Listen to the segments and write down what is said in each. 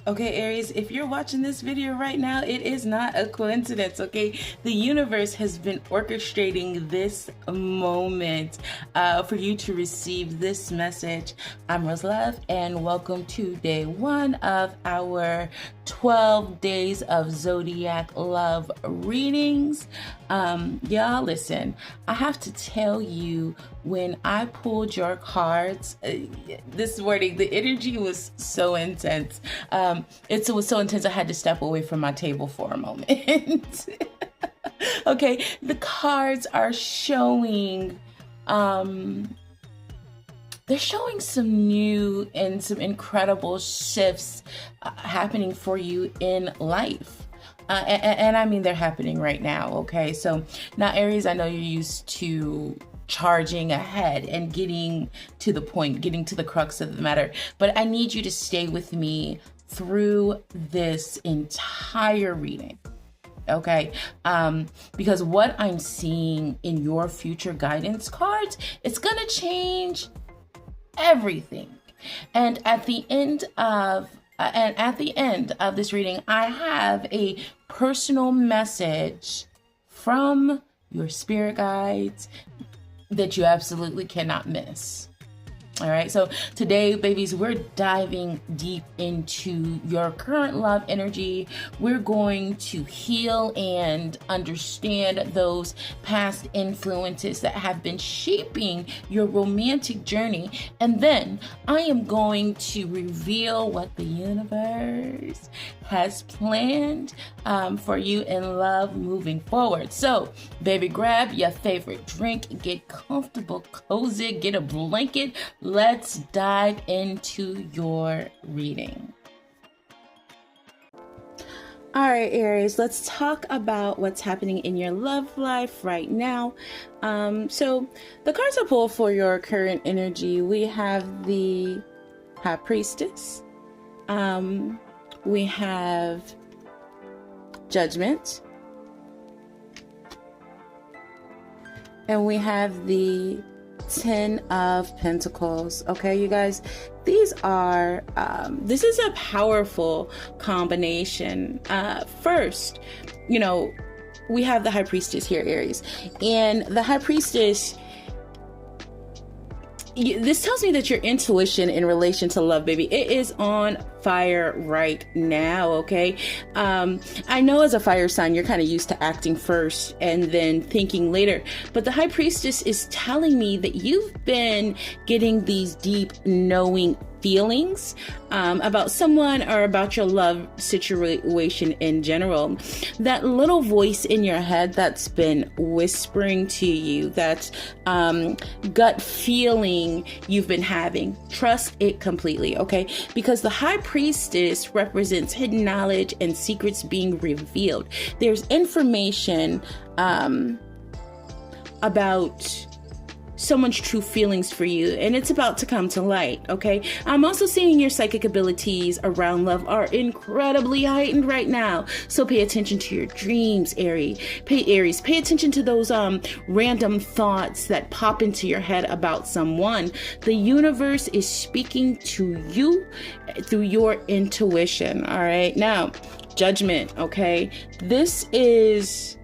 Okay, Aries, if you're watching this video right now, it is not a coincidence, okay? The universe has been orchestrating this moment for you to receive this message. I'm Rose Love, and welcome to day one of our 12 days of zodiac love readings. Y'all, listen, I have to tell you, when I pulled your cards this morning, the energy was so intense. It was so intense I had to step away from my table for a moment. Okay, the cards are showing they're showing some new and some incredible shifts happening for you in life. And I mean, they're happening right now, okay? So now, Aries, I know you're used to charging ahead and getting to the point, getting to the crux of the matter. But I need you to stay with me through this entire reading, okay? Because what I'm seeing in your future guidance cards, it's gonna change everything. And at the end of this reading, I have a personal message from your spirit guides that you absolutely cannot miss. All right, so today, babies, we're diving deep into your current love energy. We're going to heal and understand those past influences that have been shaping your romantic journey. And then I am going to reveal what the universe has planned for you in love moving forward. So, baby, grab your favorite drink, get comfortable, cozy, get a blanket. Let's dive into your reading. All right, Aries, let's talk about what's happening in your love life right now. So the cards I pulled for your current energy, we have the High Priestess. We have Judgment. And we have the 10 of Pentacles. Okay, you guys, these are this is a powerful combination. First, you know, we have the High Priestess here, Aries, and the High Priestess, this tells me that your intuition in relation to love, baby, it is on fire right now, okay? I know as a fire sign, you're kind of used to acting first and then thinking later, but the High Priestess is telling me that you've been getting these deep knowing feelings about someone or about your love situation in general. That little voice in your head that's been whispering to you, that gut feeling you've been having, trust it completely, okay? Because the High Priestess represents hidden knowledge and secrets being revealed. There's information about someone's true feelings for you, and it's about to come to light, okay? I'm also seeing your psychic abilities around love are incredibly heightened right now, so pay attention to your dreams, Aries. Pay attention to those random thoughts that pop into your head about someone. The universe is speaking to you through your intuition, all right? Now, Judgment, okay? This is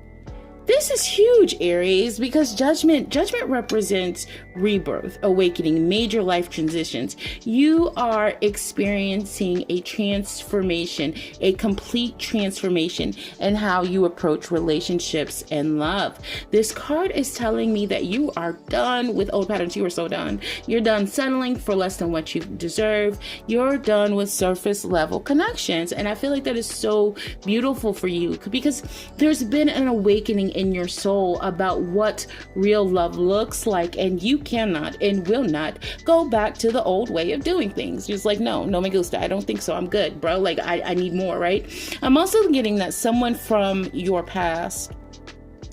huge, Aries, because judgment represents rebirth, awakening, major life transitions. You are experiencing a transformation, a complete transformation in how you approach relationships and love. This card is telling me that you are done with old patterns. You are so done. You're done settling for less than what you deserve. You're done with surface level connections. And I feel like that is so beautiful for you, because there's been an awakening in your soul about what real love looks like, and you cannot and will not go back to the old way of doing things. Just like, no me gusta, I don't think so, I'm good, bro, like I need more, right? I'm also getting that someone from your past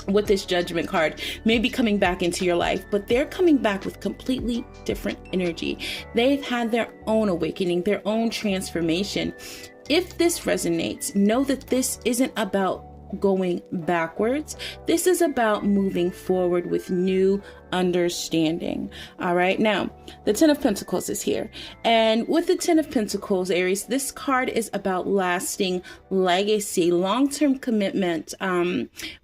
with this Judgment card may be coming back into your life, but they're coming back with completely different energy. They've had their own awakening, their own transformation. If this resonates, know that this isn't about going backwards. This is about moving forward with new understanding. All right. Now, the Ten of Pentacles is here. And with the Ten of Pentacles, Aries, this card is about lasting legacy, long-term commitment,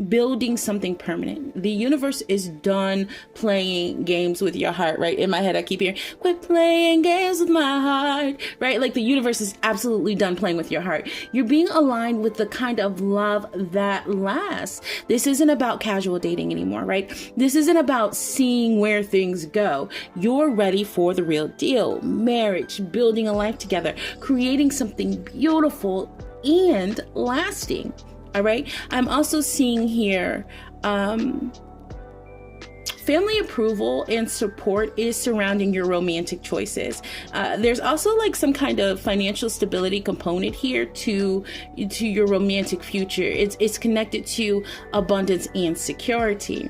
building something permanent. The universe is done playing games with your heart, right? In my head, I keep hearing, quit playing games with my heart, right? Like the universe is absolutely done playing with your heart. You're being aligned with the kind of love that lasts. This isn't about casual dating anymore, right? This isn't about seeing where things go. You're ready for the real deal. Marriage, building a life together, creating something beautiful and lasting. All right. I'm also seeing here, family approval and support is surrounding your romantic choices. There's also like some kind of financial stability component here to your romantic future. It's connected to abundance and security.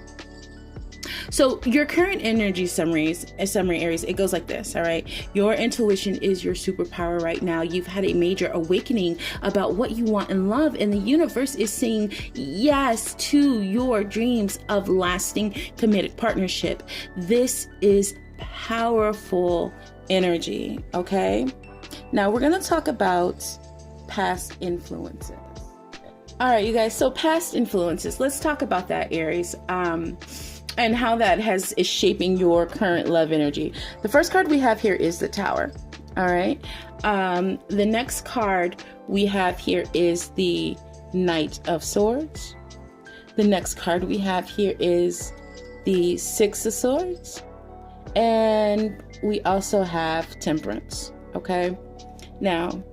So your current energy summary, Aries, it goes like this, all right? Your intuition is your superpower right now. You've had a major awakening about what you want in love, and the universe is saying yes to your dreams of lasting, committed partnership. This is powerful energy, okay? Now we're going to talk about past influences. All right, you guys, so past influences. Let's talk about that, Aries. And how that is shaping your current love energy. The first card we have here is the Tower. All right. The next card we have here is the Knight of Swords. The next card we have here is the Six of Swords. And we also have Temperance. Okay. Now,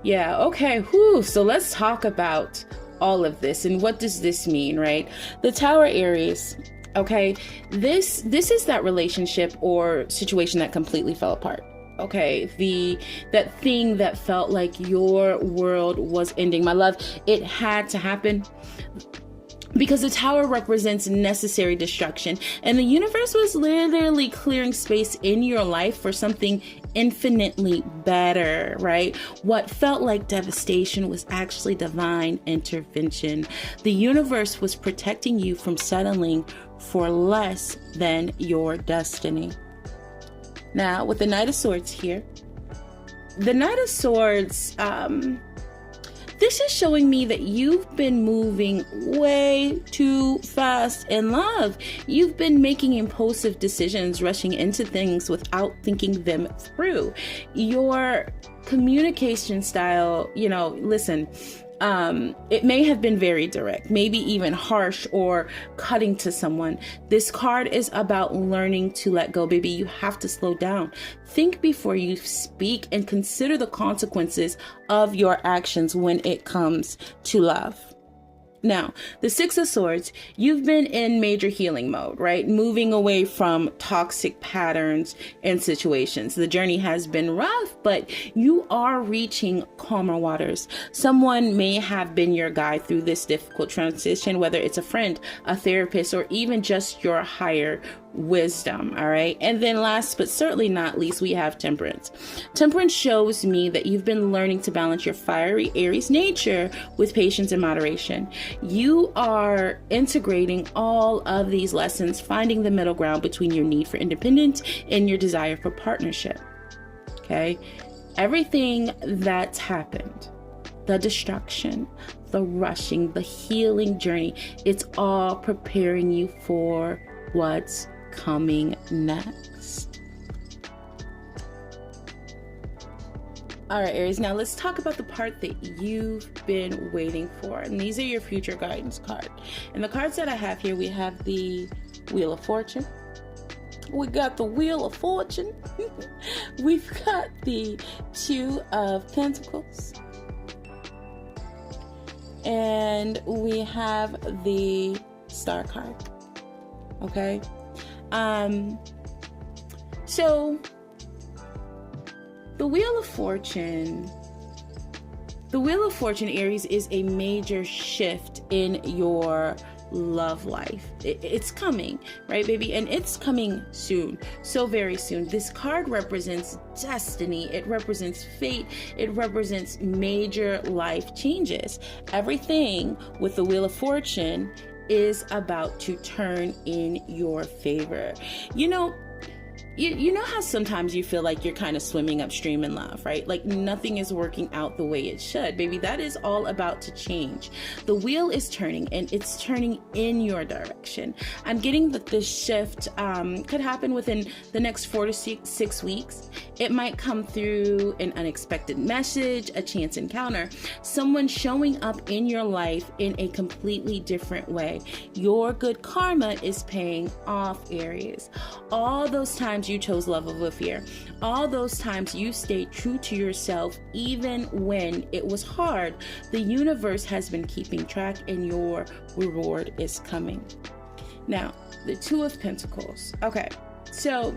yeah. Okay. Whew. So let's talk about all of this and what does this mean, right? The Tower, Aries. Okay, this is that relationship or situation that completely fell apart. Okay, that thing that felt like your world was ending. My love, it had to happen because the Tower represents necessary destruction, and the universe was literally clearing space in your life for something infinitely better, right? What felt like devastation was actually divine intervention. The universe was protecting you from settling for less than your destiny. Now, with the Knight of Swords here, the Knight of Swords, this is showing me that you've been moving way too fast in love. You've been making impulsive decisions, rushing into things without thinking them through. Your communication style, listen, it may have been very direct, maybe even harsh or cutting to someone. This card is about learning to let go, baby. You have to slow down. Think before you speak and consider the consequences of your actions when it comes to love. Now, the Six of Swords, you've been in major healing mode, right? Moving away from toxic patterns and situations. The journey has been rough, but you are reaching calmer waters. Someone may have been your guide through this difficult transition, whether it's a friend, a therapist, or even just your higher wisdom. All right. And then last but certainly not least, we have Temperance. Temperance shows me that you've been learning to balance your fiery Aries nature with patience and moderation. You are integrating all of these lessons, finding the middle ground between your need for independence and your desire for partnership. Okay. Everything that's happened, the destruction, the rushing, the healing journey, it's all preparing you for what's coming next. All right, Aries, now let's talk about the part that you've been waiting for. And these are your future guidance cards. And the cards that I have here, we have the Wheel of Fortune. We got the Wheel of Fortune. We've got the Two of Pentacles. And we have the Star card. Okay. So the Wheel of Fortune, Aries, is a major shift in your love life. It's coming, right, baby? And it's coming soon, so very soon. This card represents destiny. It represents fate. It represents major life changes. Everything with the Wheel of Fortune is about to turn in your favor. You know, you know how sometimes you feel like you're kind of swimming upstream in love, right? Like nothing is working out the way it should. Baby, that is all about to change. The wheel is turning, and it's turning in your direction. I'm getting that this shift could happen within the next 4 to 6 weeks. It might come through an unexpected message, a chance encounter, someone showing up in your life in a completely different way. Your good karma is paying off, Aries. All those times you chose love over fear, all those times you stayed true to yourself even when it was hard, the universe has been keeping track, and your reward is coming. Now, the Two of Pentacles. Okay, so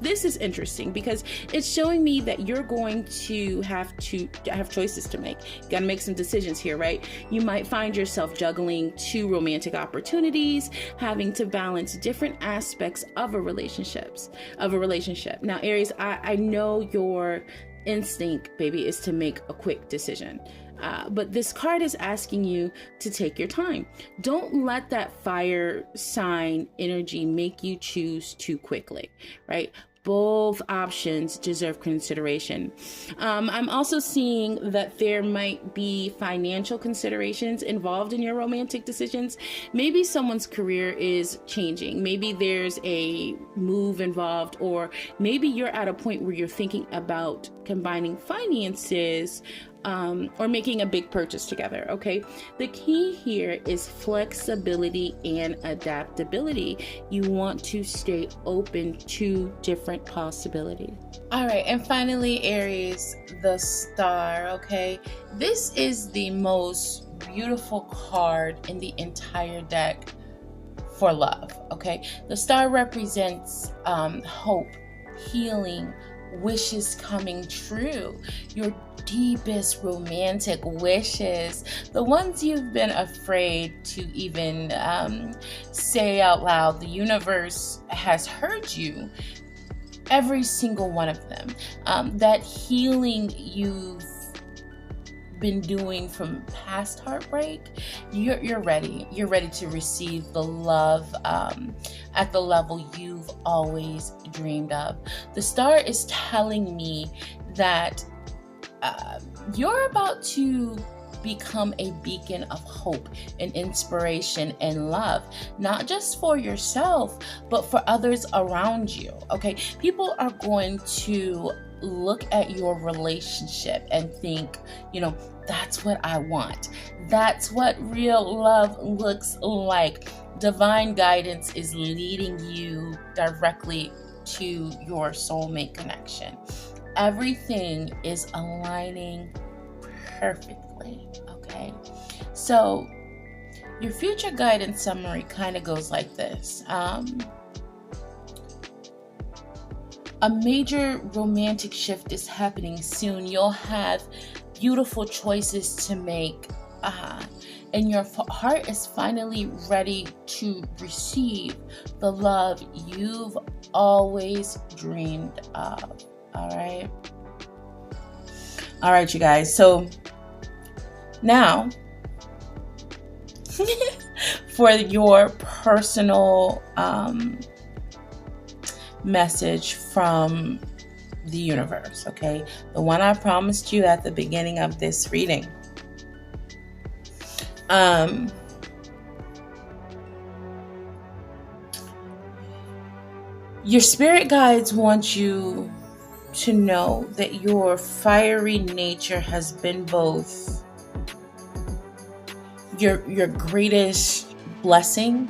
this is interesting because it's showing me that you're going to have choices to make. You got to make some decisions here, right? You might find yourself juggling 2 romantic opportunities, having to balance different aspects of a relationship. Now, Aries, I know your instinct, baby, is to make a quick decision. But this card is asking you to take your time. Don't let that fire sign energy make you choose too quickly, right? Both options deserve consideration. I'm also seeing that there might be financial considerations involved in your romantic decisions. Maybe someone's career is changing. Maybe there's a move involved, or maybe you're at a point where you're thinking about combining finances or making a big purchase together, okay? The key here is flexibility and adaptability. You want to stay open to different possibilities. All right, and finally, Aries, the Star, okay? This is the most beautiful card in the entire deck for love, okay? The Star represents hope, healing, wishes coming true, your deepest romantic wishes, the ones you've been afraid to even say out loud. The universe has heard you, every single one of them. That healing you've been doing from past heartbreak, you're ready. You're ready to receive the love at the level you've always dreamed of. The Star is telling me that you're about to become a beacon of hope and inspiration and love, not just for yourself, but for others around you, okay? People are going to look at your relationship and think, you know, that's what I want. That's what real love looks like. Divine guidance is leading you directly to your soulmate connection. Everything is aligning perfectly, okay? So your future guidance summary kind of goes like this. A major romantic shift is happening soon. You'll have beautiful choices to make, and your heart is finally ready to receive the love you've always dreamed of. All right, you guys. So now for your personal message from the universe, okay? The one I promised you at the beginning of this reading. Your spirit guides want you to know that your fiery nature has been both your greatest blessing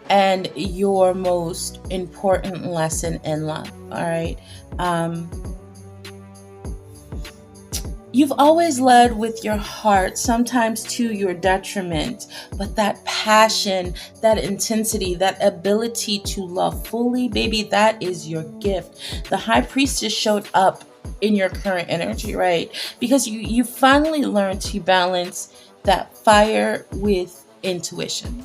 and your most important lesson in life. All right. You've always led with your heart, sometimes to your detriment, but that passion, that intensity, that ability to love fully, baby, that is your gift. The High Priestess showed up in your current energy, right? Because you finally learned to balance that fire with intuition.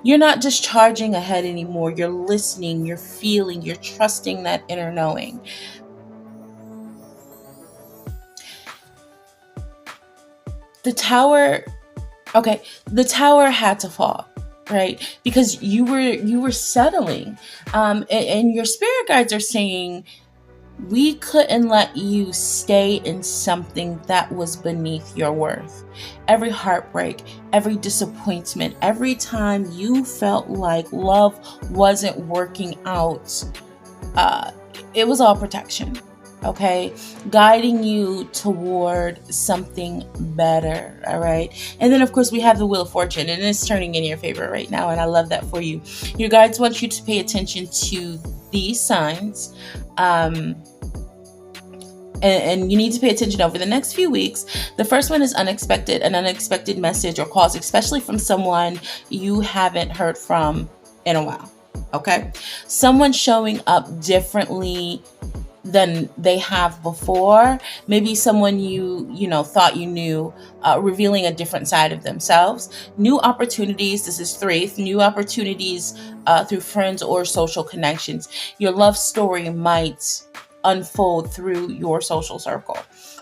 You're not just charging ahead anymore. You're listening, you're feeling, you're trusting that inner knowing. The Tower Okay, the tower had to fall, right? Because you were settling, and your spirit guides are saying we couldn't let you stay in something that was beneath your worth. Every heartbreak, every disappointment, every time you felt like love wasn't working out, uh, it was all protection, okay? Guiding you toward something better, all right? And then, of course, we have the Wheel of Fortune, and it's turning in your favor right now, and I love that for you. Your guides want you to pay attention to these signs. And you need to pay attention over the next few weeks. The first one is unexpected, an unexpected message or calls, especially from someone you haven't heard from in a while. Okay? Someone showing up differently than they have before. Maybe someone you know thought you knew, revealing a different side of themselves. New opportunities. This is 3. New opportunities through friends or social connections. Your love story might unfold through your social circle.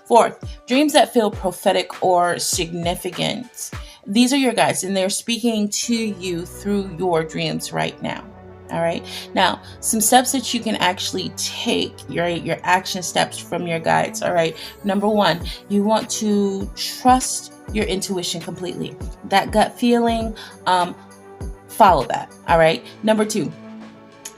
4th, dreams that feel prophetic or significant. These are your guides, and they're speaking to you through your dreams right now. All right. Now, some steps that you can actually take, your action steps from your guides. All right. Number 1, you want to trust your intuition completely. That gut feeling, follow that. All right. Number 2,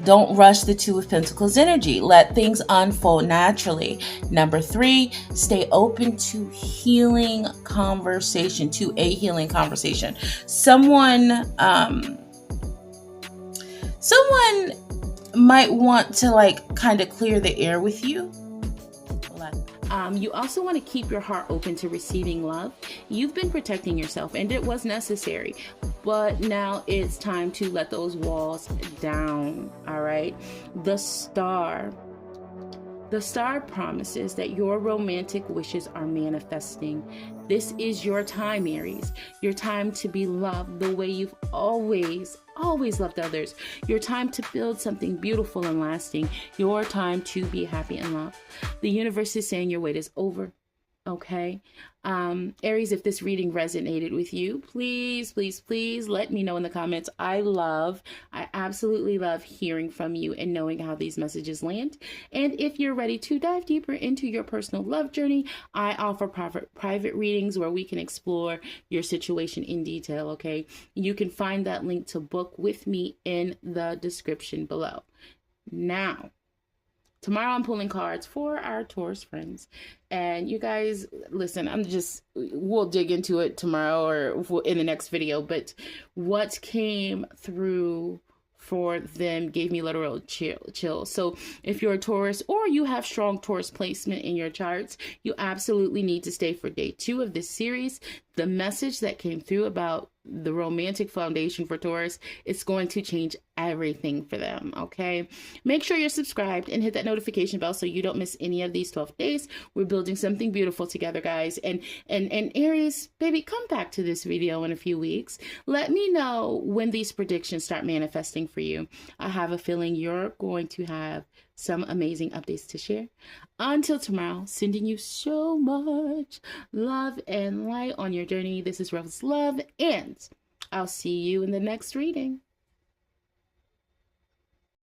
don't rush the 2 of Pentacles energy. Let things unfold naturally. Number 3, stay open to healing conversation, to a healing conversation. Someone might want to like kind of clear the air with you. You also want to keep your heart open to receiving love. You've been protecting yourself, and it was necessary, but now it's time to let those walls down. All right. The star promises that your romantic wishes are manifesting. This is your time, Aries. Your time to be loved the way you've always loved others. Your time to build something beautiful and lasting. Your time to be happy and loved. The universe is saying your wait is over. Okay. Aries, if this reading resonated with you, please let me know in the comments. I absolutely love hearing from you and knowing how these messages land. And if you're ready to dive deeper into your personal love journey, I offer private readings where we can explore your situation in detail. Okay. You can find that link to book with me in the description below. Now, tomorrow I'm pulling cards for our Taurus friends. And you guys, listen, we'll dig into it tomorrow or in the next video. But what came through for them gave me literal chill. So if you're a Taurus or you have strong Taurus placement in your charts, you absolutely need to stay for day 2 of this series. The message that came through about the romantic foundation for Taurus, it's going to change everything for them. Okay. Make sure you're subscribed and hit that notification bell so you don't miss any of these 12 days. We're building something beautiful together, guys. And Aries, baby, come back to this video in a few weeks. Let me know when these predictions start manifesting for you. I have a feeling you're going to have some amazing updates to share. Until tomorrow, sending you so much love and light on your journey. This is Rose Love, and I'll see you in the next reading.